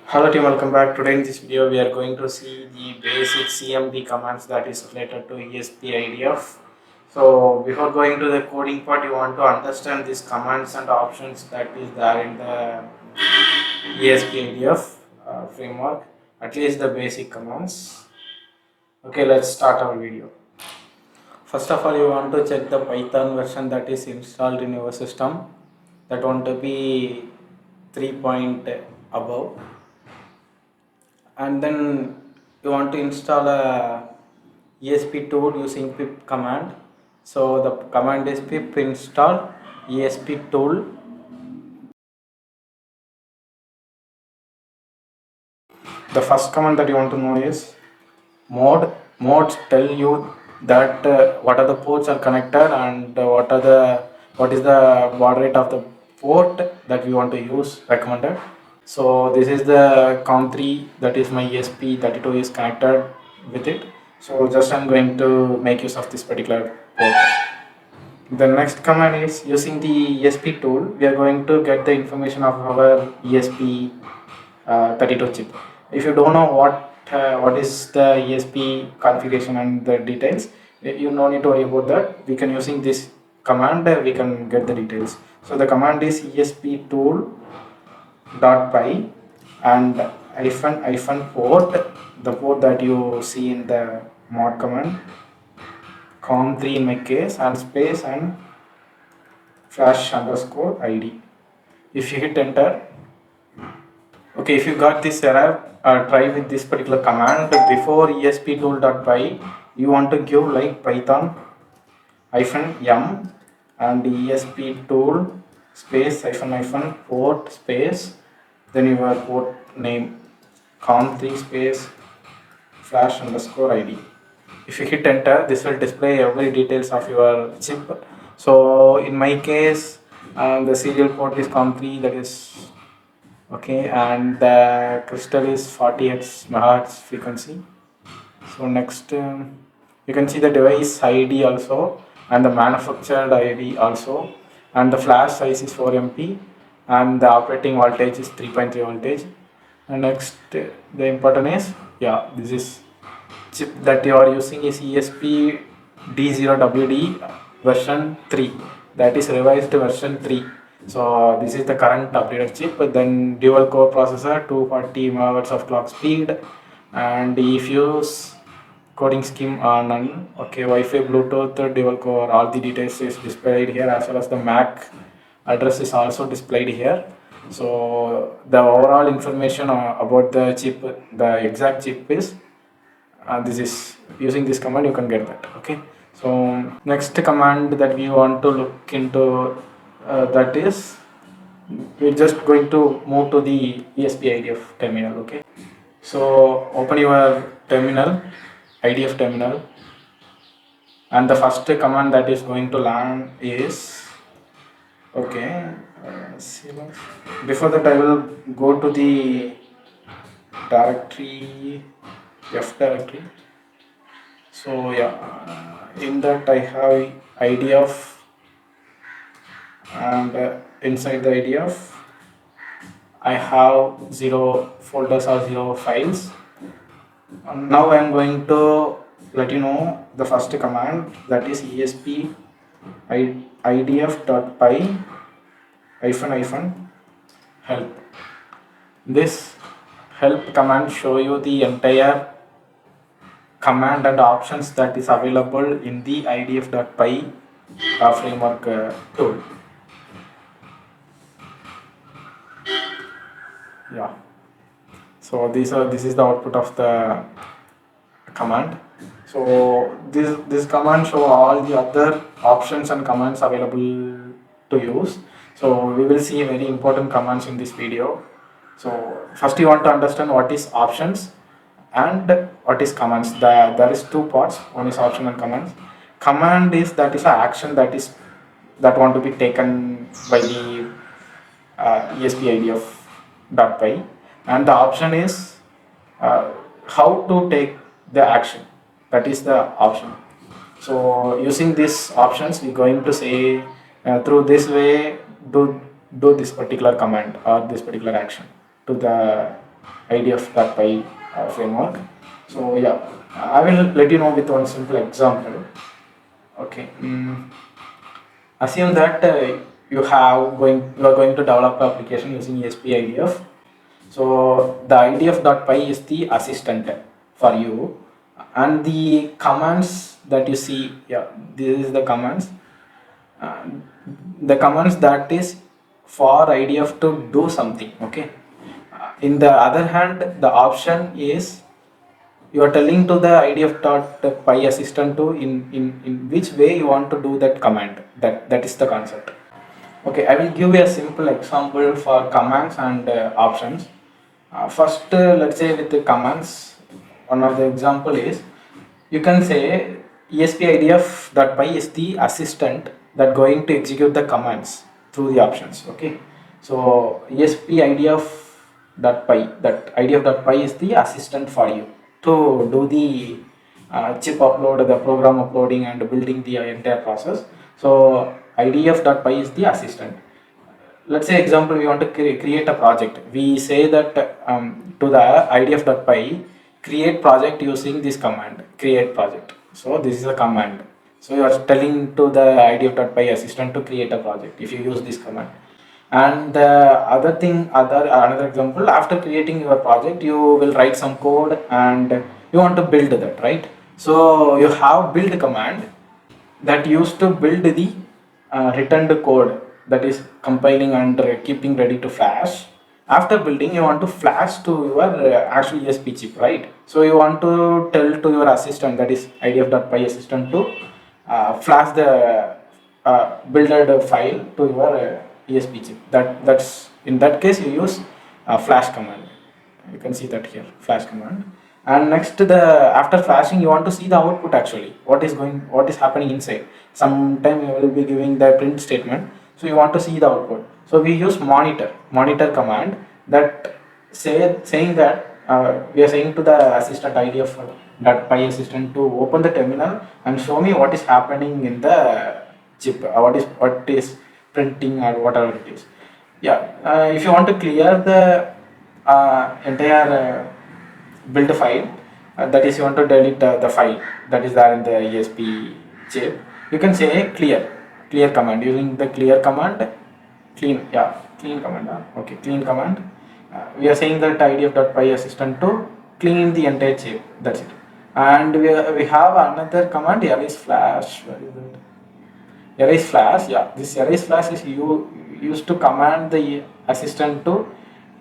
Hello team, welcome back. Today in this video we are going to see the basic CMD commands that is related to ESP IDF. So before going to the coding part, you want to understand these commands and options that is there in the ESP IDF framework, at least the basic commands. Okay, let's start our video. First of all, you want to check the Python version that is installed in your system. That want to be 3 point above, and then you want to install a ESP tool using pip command. So the command is pip install ESP tool. The first command that you want to know is modes tell you that what are the ports are connected and what is the baud rate of the port that we want to use recommended. So this is the COM3, that is my ESP32 is connected with it. So just I'm going to make use of this particular port. The next command is using the ESP tool. We are going to get the information of our ESP32 chip. If you don't know what is the ESP configuration and the details, you no need to worry about that. We can using this command we can get the details. So the command is ESP tool .py and hyphen port, the port that you see in the mod command, com3 in my case, and space and flash underscore id. If you hit enter, okay, if you got this error, try with this particular command. Before ESP tool.py, you want to give like python -m and ESP tool space hyphen port space, then your port name com3 space flash underscore id. If you hit enter, this will display every details of your chip. So in my case, the serial port is com3, that is okay, and the crystal is 40 megahertz frequency. So next, you can see the device ID also and the manufactured ID also, and the flash size is 4 MP and the operating voltage is 3.3 voltage. And next, the important is, yeah, this is chip that you are using is ESP D0WD version 3, that is revised version 3. So this is the current updated chip. Then dual core processor, 240 megahertz of clock speed, and if you use coding scheme on none. Okay, Wi-Fi, Bluetooth, dual core, all the details is displayed here, as well as the MAC address is also displayed here. So the overall information about the chip, the exact chip is this is using this command you can get that. Okay, so next command that we want to look into, that is, we're just going to move to the ESP IDF terminal. Okay, so open your terminal, IDF terminal, and the first command that is going to learn is, okay, before that I will go to the directory, F directory. So yeah, in that I have IDF, and inside the IDF I have 0 folders or 0 files. Now I am going to let you know the first command, that is ESP idf.py help. This help command show you the entire command and options that is available in the idf.py framework tool. Yeah, so this is the output of the command. So this command show all the other options and commands available to use. So we will see very important commands in this video. So first you want to understand what is options and what is commands. There is two parts. One is option and commands. Command is that is an action that want to be taken by the ESP IDF.py, and the option is how to take the action, that is the option. So using these options we're going to say through this way do this particular command or this particular action to the idf.py framework. So yeah, I will let you know with one simple example. Okay, assume that you are going to develop an application using ESP IDF. So the idf.py is the assistant for you, and the commands that you see, yeah, this is the commands. Uh, the commands that is for IDF to do something. Okay. In the other hand, the option is you are telling to the idf.py assistant to in which way you want to do that command. That is the concept. Okay, I will give you a simple example for commands and options. First, let's say with the commands, one of the example is you can say ESP is the assistant that going to execute the commands through the options. Okay, so that is the assistant for you to do the chip upload, the program uploading, and building the entire process. So idf.py is the assistant. Let's say example, we want to create a project. We say that to the idf.py create project using this command, create project. So this is a command. So you are telling to the idf.py assistant to create a project if you use this command. And the another example, after creating your project you will write some code and you want to build that, right? So you have build command that used to build the returned code, that is compiling and keeping ready to flash. After building, you want to flash to your actual ESP chip, right? So you want to tell to your assistant, that is idf.py assistant, to flash the builded file to your ESP chip. That's in that case you use flash command. You can see that here, flash command. And next, the after flashing you want to see the output, actually what is happening inside. Sometime you will be giving the print statement, so you want to see the output. So we use monitor command that saying that we are saying to the assistant idf.py assistant to open the terminal and show me what is happening in the chip, what is printing or whatever it is. Yeah, if you want to clear the entire build file, that is you want to delete the file that is there in the ESP chip, you can say clear command. Using the clear command, clean command, okay, clean command, we are saying that idf.py assistant to clean the entire chip, that's it. And we have another command, erase flash. Where is it? Erase flash. Yeah, this erase flash is used to command the assistant to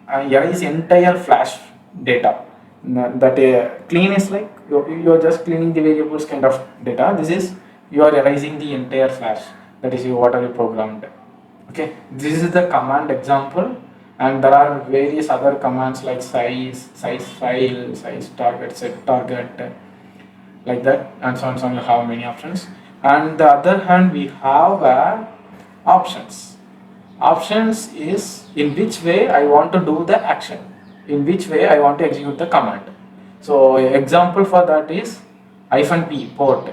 erase entire flash data. That clean is like you are just cleaning the variables kind of data. This is you are erasing the entire flash, that is what are you programmed. Okay, this is the command example, and there are various other commands like size file, size target, set target, like that, and so on, so on. You have many options. And the other hand, we have options. Options is in which way I want to do the action, in which way I want to execute the command. So example for that is -p port,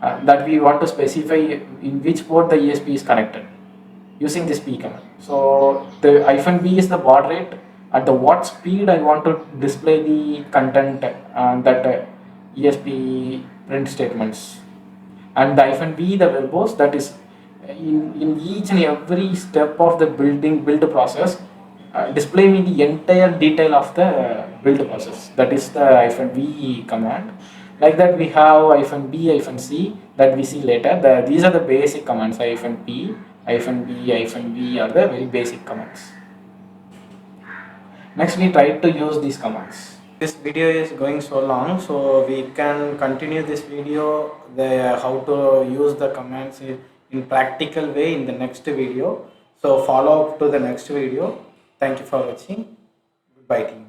that we want to specify in which port the ESP is connected using this p command. So the -b is the baud rate, at the what speed I want to display the content, that ESP print statements, and the -b the verbose, that is in each and every step of the build process, display me the entire detail of the build process, that is the -b command. Like that we have -b, -c that we see later. These are the basic commands. -p, -b, -v are the very basic commands. Next we try to use these commands. This video is going so long, so we can continue this video, how to use the commands in practical way, in the next video. So follow up to the next video. Thank you for watching. Goodbye team.